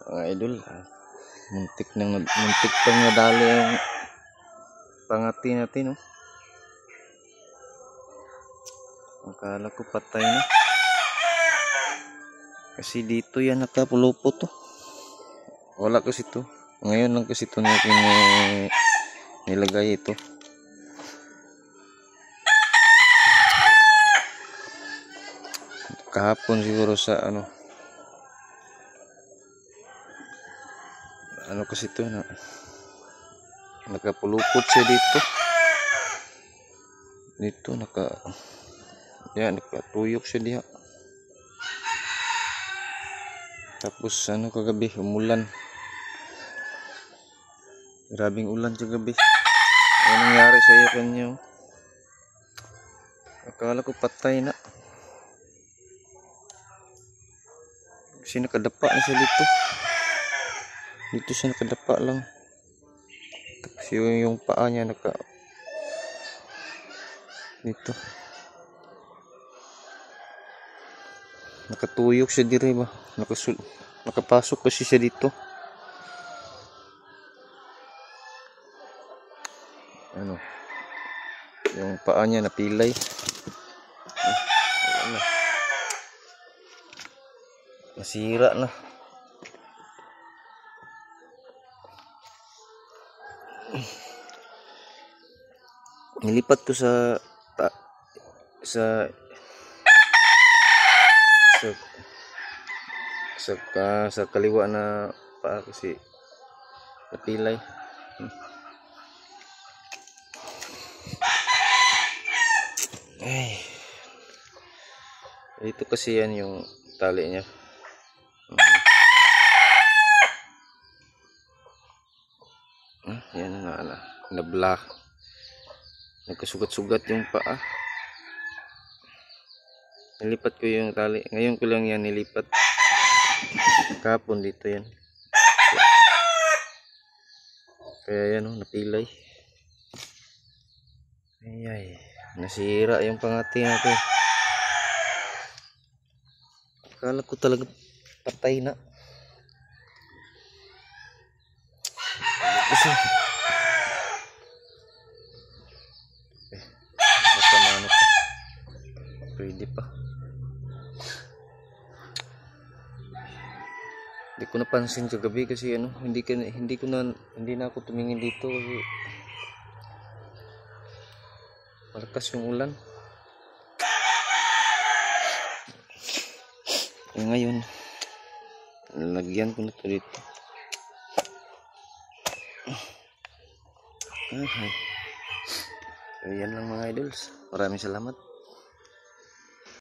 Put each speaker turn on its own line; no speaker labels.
Mga idol, muntik pang nadali yung pangati natin, no? Akala ko patay na. Kasi dito yan nakapulupot to. Wala kasi to. Ngayon lang kasi to nilagay ito. Kahapon siguro sa ano kasi to na nakapulupot siya dito. Dito nakatuyok siya diha. Tapos kagabi umulan. Grabing ulan kagabi. Ano nangyari sa iyo kanyo? Akala ko patay na. Kasi nakadapa na siya dito. Dito siya nakadapa lang. Tapos yung paa niya dito. Nakatuyok siya dire ba? Nakapasok kasi siya dito. Yung paa niya napilay. Nasira na. Nilipat ko sa kaliwa na paa kasi napilay. Ay. Ito kasi yan yung tali niya. Yan na black. Nagkasugat-sugat yung paa. Nilipat ko yung tali. Ngayon ko lang yan nilipat. Kahapon dito yan. Kaya yan napilay. Ay, nasira yung pangati natin. Akala ko talaga patay na. Kasi basta mano pa. Pwede pa. Hindi ko napansin kagabi kasi hindi na ako tumingin dito kasi malakas yung ulan. Ngayon lalagyan ko na ito dito. So yan lang mga idols. Maraming salamat.